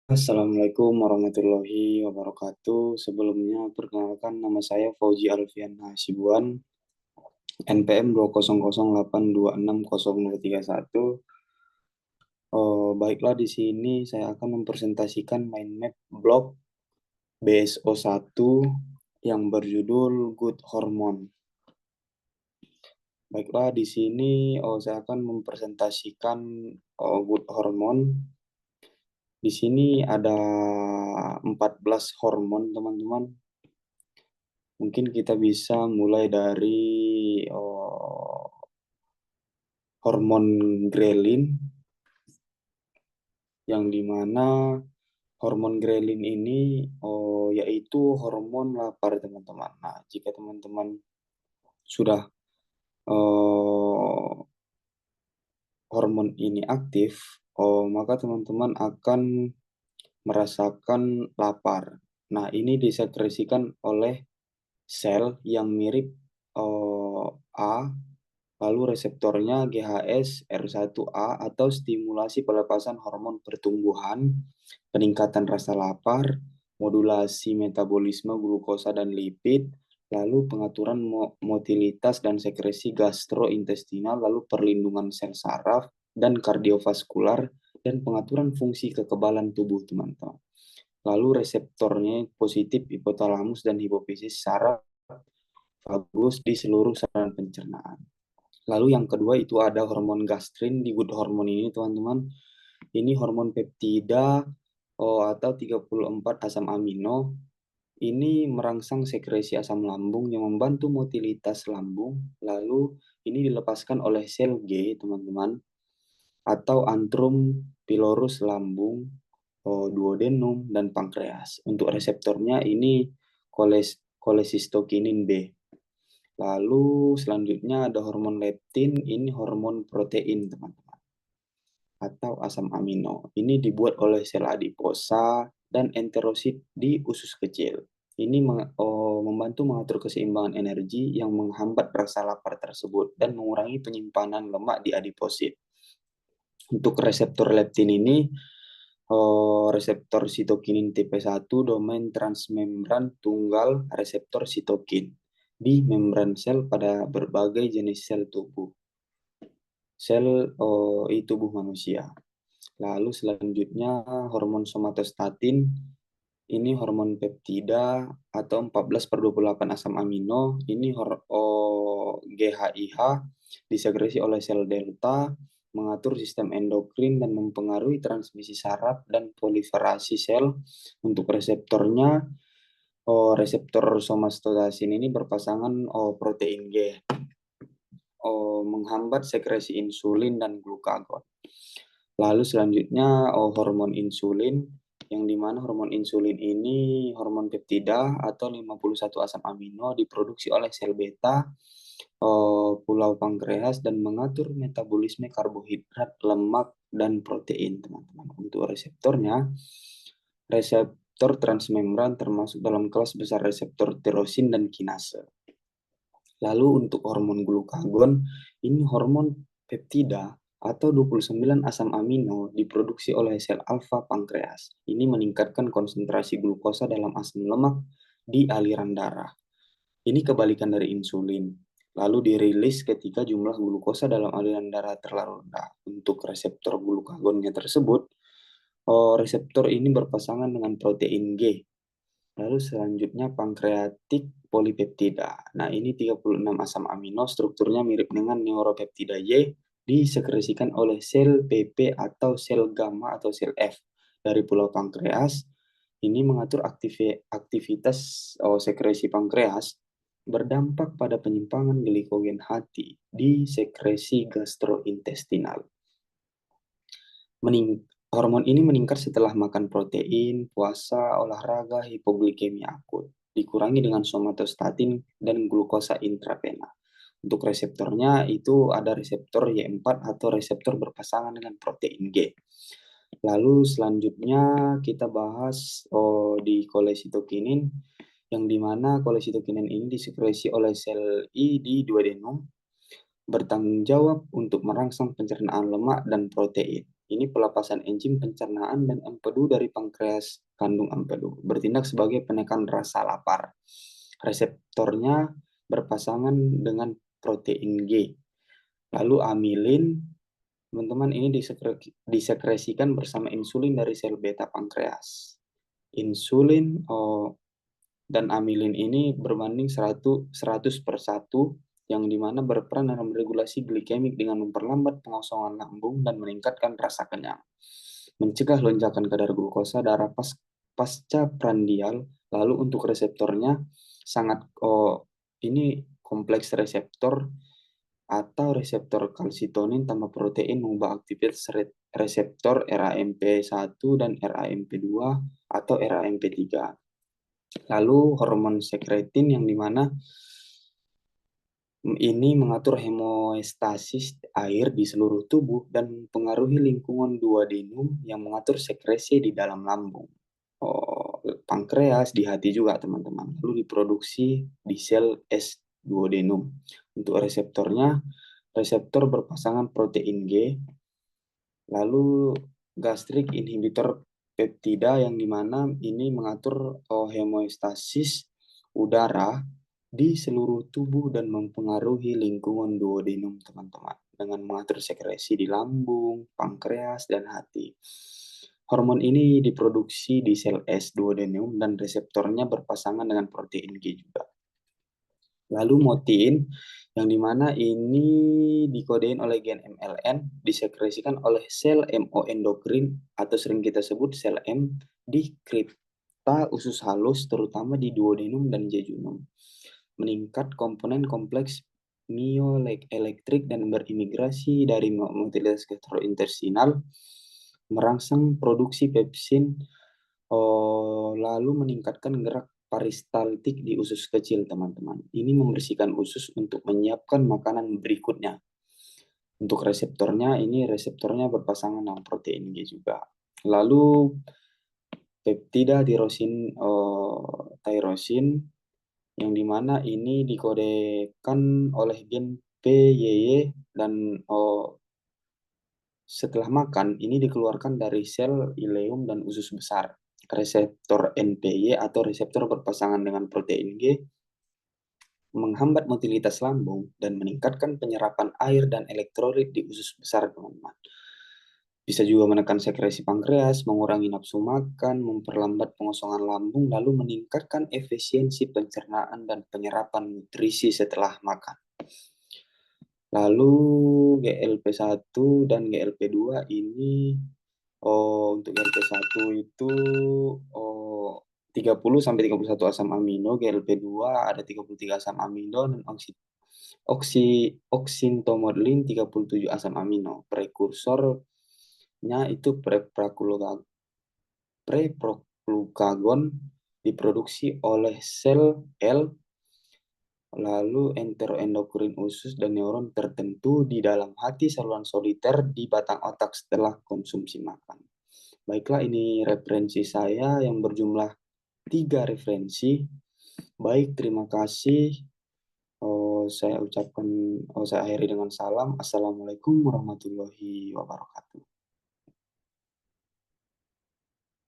Assalamualaikum warahmatullahi wabarakatuh. Sebelumnya, perkenalkan nama saya Fauzi Alfian Hasibuan, NPM 20082600231. Baiklah, di sini saya akan mempresentasikan mind map blog BSO1 yang berjudul Good Hormone. Baiklah, di sini saya akan mempresentasikan Good Hormone. Di sini ada 14 hormon, teman-teman. Mungkin kita bisa mulai dari hormon grelin, yang dimana hormon grelin ini yaitu hormon lapar, teman-teman. Nah, jika teman-teman sudah oh, hormon ini aktif, maka teman-teman akan merasakan lapar. Nah, ini disekresikan oleh sel yang mirip A, lalu reseptornya GHS R1A atau stimulasi pelepasan hormon pertumbuhan, peningkatan rasa lapar, modulasi metabolisme glukosa dan lipid, lalu pengaturan motilitas dan sekresi gastrointestinal, lalu perlindungan sel saraf dan kardiovaskular, dan pengaturan fungsi kekebalan tubuh, teman-teman. Lalu reseptornya positif hipotalamus dan hipofisis saraf bagus di seluruh saluran pencernaan. Lalu yang kedua itu ada hormon gastrin di good hormone ini, teman-teman. Ini hormon peptida atau 34 asam amino. Ini merangsang sekresi asam lambung yang membantu motilitas lambung. Lalu ini dilepaskan oleh sel G, teman-teman, atau antrum pilorus lambung, duodenum, dan pankreas. Untuk reseptornya ini kolesistokinin B. Lalu selanjutnya ada hormon leptin, ini hormon protein, teman-teman, atau asam amino. Ini dibuat oleh sel adiposa dan enterosit di usus kecil. Ini membantu mengatur keseimbangan energi yang menghambat rasa lapar tersebut dan mengurangi penyimpanan lemak di adiposit. Untuk reseptor leptin ini, reseptor sitokinin tipe 1 domain transmembran tunggal reseptor sitokin di membran sel pada berbagai jenis sel tubuh tubuh manusia. Lalu selanjutnya hormon somatostatin, ini hormon peptida atau 14/28 asam amino, ini GHIH disekresi oleh sel delta, mengatur sistem endokrin dan mempengaruhi transmisi saraf dan proliferasi sel. Untuk reseptornya, reseptor somatostatin ini berpasangan protein G, menghambat sekresi insulin dan glukagon. Lalu selanjutnya hormon insulin, yang dimana hormon insulin ini hormon peptida atau 51 asam amino diproduksi oleh sel beta, pulau pankreas, dan mengatur metabolisme karbohidrat, lemak, dan protein, teman-teman. Untuk reseptornya, reseptor transmembran termasuk dalam kelas besar reseptor tirosin dan kinase. Lalu untuk hormon glukagon, ini hormon peptida atau 29 asam amino diproduksi oleh sel alfa pankreas. Ini meningkatkan konsentrasi glukosa dalam asam lemak di aliran darah. Ini kebalikan dari insulin. Lalu dirilis ketika jumlah glukosa dalam aliran darah terlalu rendah. Untuk reseptor glukagonnya tersebut, reseptor ini berpasangan dengan protein G. Lalu selanjutnya pankreatik polipeptida. Nah, ini 36 asam amino, strukturnya mirip dengan neuropeptida Y, disekresikan oleh sel PP atau sel gamma atau sel F dari pulau pankreas. Ini mengatur aktivitas sekresi pankreas, berdampak pada penyimpangan glikogen hati di sekresi gastrointestinal. Hormon ini meningkat setelah makan protein, puasa, olahraga, hipoglikemia akut. Dikurangi dengan somatostatin dan glukosa intravena. Untuk reseptornya itu ada reseptor Y4 atau reseptor berpasangan dengan protein G. Lalu selanjutnya kita bahas di kolesitokinin, yang dimana kolesitokinin ini disekresi oleh sel I di duodenum, bertanggung jawab untuk merangsang pencernaan lemak dan protein. ini pelepasan enzim pencernaan dan empedu dari pankreas kandung empedu, bertindak sebagai penekan rasa lapar. Reseptornya berpasangan dengan protein G. Lalu amilin, teman-teman, ini disekresikan bersama insulin dari sel beta pankreas. Insulin dan amilin ini berbanding 100/1, yang dimana berperan dalam regulasi glikemik dengan memperlambat pengosongan lambung dan meningkatkan rasa kenyang, mencegah lonjakan kadar glukosa darah pasca prandial. Lalu untuk reseptornya ini kompleks reseptor atau reseptor kalsitonin tambah protein mengubah aktivitas reseptor RAMP1 dan RAMP2 atau RAMP3. Lalu hormon sekretin yang dimana ini mengatur hemostasis air di seluruh tubuh dan mempengaruhi lingkungan duodenum yang mengatur sekresi di dalam lambung. Pankreas di hati juga, teman-teman. Lalu diproduksi di sel S duodenum. Untuk reseptornya, reseptor berpasangan protein G, lalu gastrik inhibitor peptida yang dimana ini mengatur hemostasis udara di seluruh tubuh dan mempengaruhi lingkungan duodenum, teman-teman, dengan mengatur sekresi di lambung, pankreas, dan hati. Hormon ini diproduksi di sel S duodenum dan reseptornya berpasangan dengan protein G juga. Lalu motin, yang dimana ini dikodein oleh gen MLN, disekresikan oleh sel MO endokrin atau sering kita sebut sel M di kripta usus halus, terutama di duodenum dan jejunum. Meningkat komponen kompleks mioelektrik dan berimigrasi dari motilase gastrointestinal, merangsang produksi pepsin, lalu meningkatkan gerak peristaltik di usus kecil, teman-teman. Ini membersihkan usus untuk menyiapkan makanan berikutnya. Untuk reseptornya, ini reseptornya berpasangan dengan protein G juga. Lalu peptida tyrosin, yang dimana ini dikodekan oleh gen PYY dan setelah makan ini dikeluarkan dari sel ileum dan usus besar. Reseptor NPY atau reseptor berpasangan dengan protein G menghambat motilitas lambung dan meningkatkan penyerapan air dan elektrolit di usus besar, teman-teman. Bisa juga menekan sekresi pankreas, mengurangi nafsu makan, memperlambat pengosongan lambung, lalu meningkatkan efisiensi pencernaan dan penyerapan nutrisi setelah makan. Lalu GLP-1 dan GLP-2 ini untuk GLP-1 itu 30-31 asam amino, GLP-2 ada 33 asam amino, dan oksintomodulin 37 asam amino. Prekursornya itu preproglukagon diproduksi oleh sel L, lalu enteroendokrin usus dan neuron tertentu di dalam hati saluran soliter di batang otak setelah konsumsi makan. Baiklah, ini referensi saya yang berjumlah 3 referensi. Baik, terima kasih. Saya akhiri dengan salam. Assalamualaikum warahmatullahi wabarakatuh.